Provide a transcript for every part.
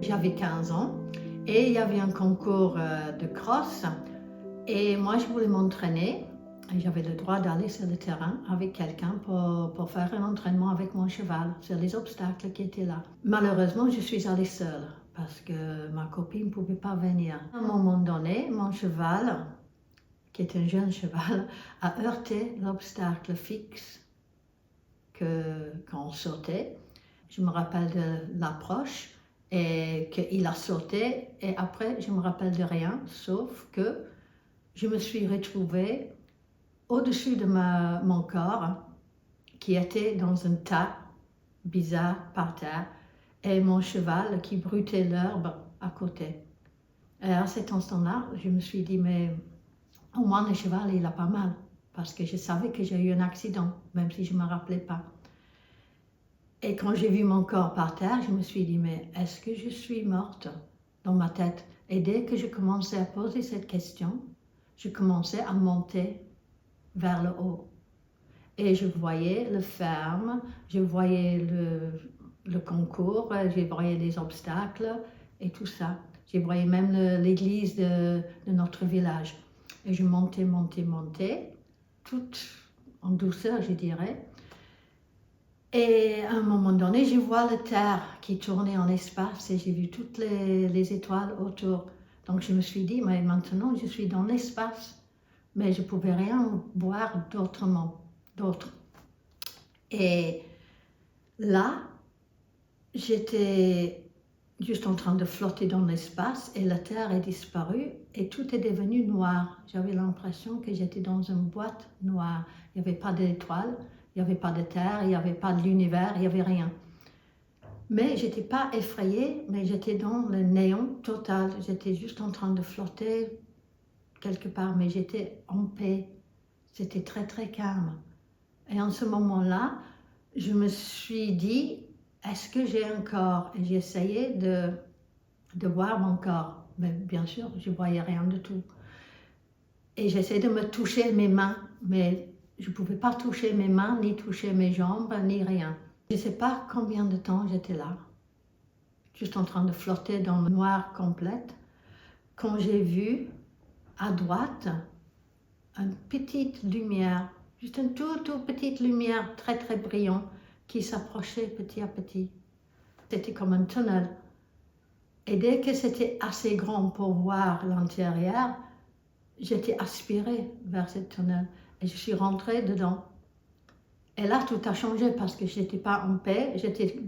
J'avais 15 ans et il y avait un concours de cross et moi je voulais m'entraîner. J'avais le droit d'aller sur le terrain avec quelqu'un pour faire un entraînement avec mon cheval sur les obstacles qui étaient là. Malheureusement, je suis allée seule parce que ma copine ne pouvait pas venir. À un moment donné, mon cheval, qui est un jeune cheval, a heurté l'obstacle fixe quand on sautait. Je me rappelle de l'approche et qu'il a sauté et après je me rappelle de rien sauf que je me suis retrouvée au-dessus de mon corps qui était dans un tas bizarre par terre et mon cheval qui broutait l'herbe à côté. Et à cet instant-là, je me suis dit mais au moins le cheval il a pas mal parce que je savais que j'ai eu un accident même si je ne me rappelais pas. Et quand j'ai vu mon corps par terre, je me suis dit, mais est-ce que je suis morte dans ma tête? Et dès que je commençais à poser cette question, je commençais à monter vers le haut. Et je voyais le ferme, je voyais le concours, je voyais les obstacles et tout ça. Je voyais même l'église de notre village. Et je montais, montais, montais, tout en douceur, je dirais. Et à un moment donné, je vois la Terre qui tournait en espace et j'ai vu toutes les étoiles autour. Donc je me suis dit, mais maintenant je suis dans l'espace, mais je ne pouvais rien voir d'autre. Et là, j'étais juste en train de flotter dans l'espace et la Terre est disparue et tout est devenu noir. J'avais l'impression que j'étais dans une boîte noire. Il n'y avait pas d'étoiles. Il n'y avait pas de terre, il n'y avait pas de l'univers, il n'y avait rien. Mais je n'étais pas effrayée, mais j'étais dans le néant total. J'étais juste en train de flotter quelque part, mais j'étais en paix. C'était très, très calme. Et en ce moment-là, je me suis dit, est-ce que j'ai un corps? Et j'ai essayé de voir mon corps. Mais bien sûr, je ne voyais rien du tout. Et j'essayais de me toucher mes mains, mais je ne pouvais pas toucher mes mains, ni toucher mes jambes, ni rien. Je ne sais pas combien de temps j'étais là, juste en train de flotter dans le noir complet, quand j'ai vu à droite une petite lumière, juste une toute petite lumière très très brillante qui s'approchait petit à petit. C'était comme un tunnel. Et dès que c'était assez grand pour voir l'intérieur, j'étais aspirée vers ce tunnel et je suis rentrée dedans. Et là, tout a changé parce que je n'étais pas en paix, j'étais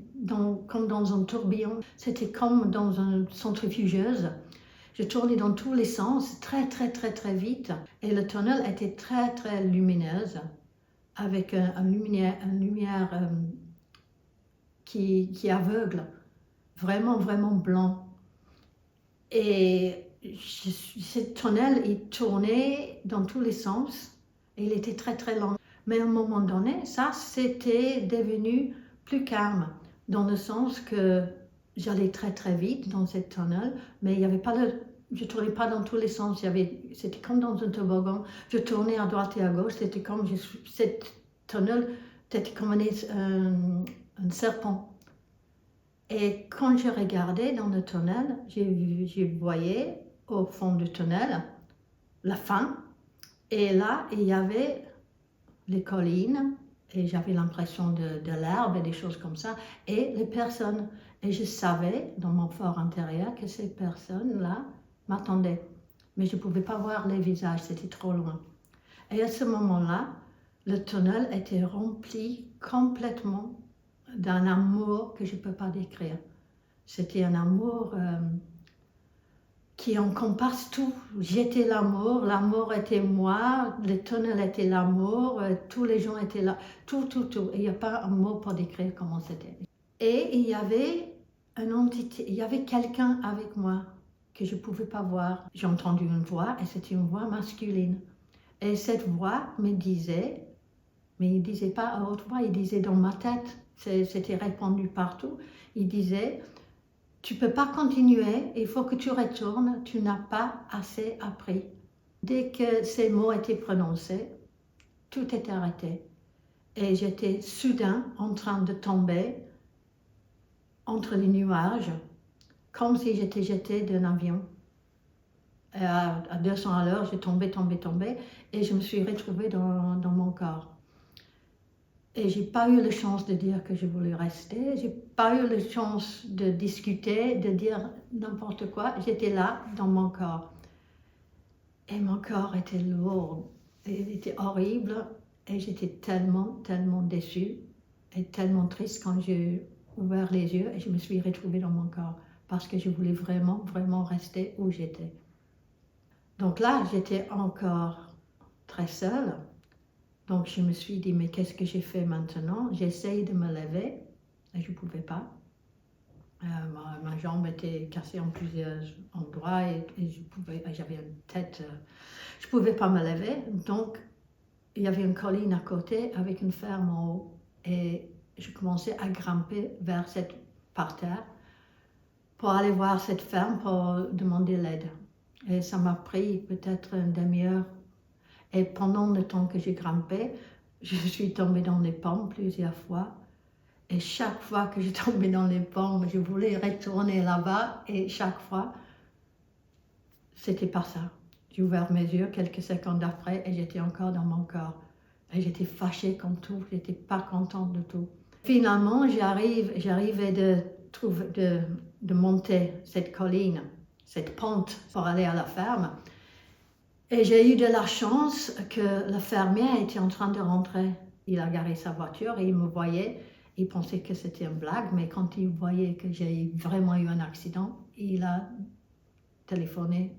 comme dans un tourbillon, c'était comme dans une centrifugeuse. Je tournais dans tous les sens, très très très très vite. Et le tunnel était très très lumineuse, avec une lumière qui aveugle, vraiment vraiment blanc. Et ce tunnel, il tournait dans tous les sens, et il était très très lent. Mais à un moment donné, ça, c'était devenu plus calme, dans le sens que j'allais très très vite dans cette tunnel, mais il y avait pas je ne tournais pas dans tous les sens. C'était comme dans un toboggan. Je tournais à droite et à gauche. C'était comme cette tunnel, c'était comme un serpent. Et quand je regardais dans le tunnel, je voyais au fond du tunnel la fin. Et là, il y avait les collines, et j'avais l'impression de l'herbe et des choses comme ça, et les personnes. Et je savais, dans mon fort intérieur, que ces personnes-là m'attendaient. Mais je ne pouvais pas voir les visages, c'était trop loin. Et à ce moment-là, le tunnel était rempli complètement d'un amour que je ne peux pas décrire. C'était un amour qui encompasse tout. J'étais l'amour, l'amour était moi, le tunnel était l'amour, tous les gens étaient là, tout. Et il n'y a pas un mot pour décrire comment c'était. Et il y avait une entité, il y avait quelqu'un avec moi que je ne pouvais pas voir. J'ai entendu une voix et c'était une voix masculine. Et cette voix me disait, mais il ne disait pas à haute voix, il disait dans ma tête, c'était répandu partout, il disait, tu ne peux pas continuer, il faut que tu retournes, tu n'as pas assez appris. Dès que ces mots étaient prononcés, tout était arrêté. Et j'étais soudain en train de tomber entre les nuages comme si j'étais jetée d'un avion. Et à 200 à l'heure, j'ai tombé, et je me suis retrouvée dans mon corps. Et j'ai pas eu la chance de dire que je voulais rester, j'ai pas eu la chance de discuter, de dire n'importe quoi. J'étais là, dans mon corps. Et mon corps était lourd, il était horrible, et j'étais tellement déçue et tellement triste quand j'ai ouvert les yeux et je me suis retrouvée dans mon corps parce que je voulais vraiment rester où j'étais. Donc là, j'étais encore très seule. Donc je me suis dit, mais qu'est-ce que j'ai fait maintenant? J'essaye de me lever et je ne pouvais pas. Ma jambe était cassée en plusieurs endroits et j'avais une tête, je ne pouvais pas me lever. Donc il y avait une colline à côté avec une ferme en haut et je commençais à grimper vers par terre pour aller voir cette ferme pour demander l'aide. Et ça m'a pris peut-être une demi-heure. Et pendant le temps que j'ai grimpé, je suis tombée dans les pommes plusieurs fois. Et chaque fois que je tombais dans les pommes, je voulais retourner là-bas. Et chaque fois, c'était pas ça. J'ai ouvert mes yeux quelques secondes après et j'étais encore dans mon corps. Et j'étais fâchée comme tout, j'étais pas contente de tout. Finalement, j'arrivais de monter cette colline, cette pente pour aller à la ferme. Et j'ai eu de la chance que le fermier était en train de rentrer. Il a garé sa voiture et il me voyait. Il pensait que c'était une blague, mais quand il voyait que j'ai vraiment eu un accident, il a téléphoné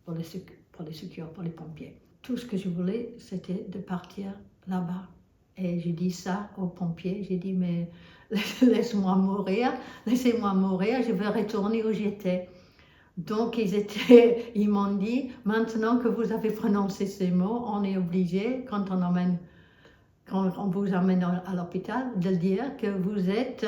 pour les secours, pour les pompiers. Tout ce que je voulais, c'était de partir là-bas. Et j'ai dit ça aux pompiers, j'ai dit, mais laissez-moi mourir, je veux retourner où j'étais. Donc ils m'ont dit, maintenant que vous avez prononcé ces mots, on est obligé, quand on vous amène à l'hôpital, de dire que vous êtes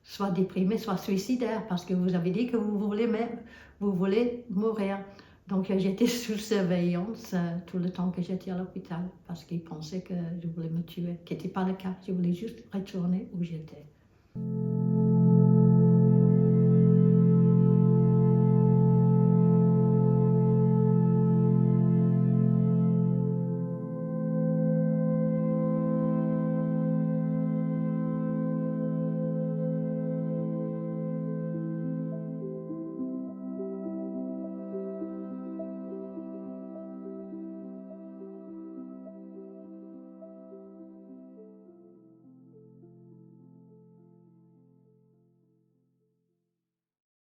soit déprimé, soit suicidaire, parce que vous avez dit que vous voulez mourir. Donc j'étais sous surveillance tout le temps que j'étais à l'hôpital, parce qu'ils pensaient que je voulais me tuer, ce qui n'était pas le cas, je voulais juste retourner où j'étais.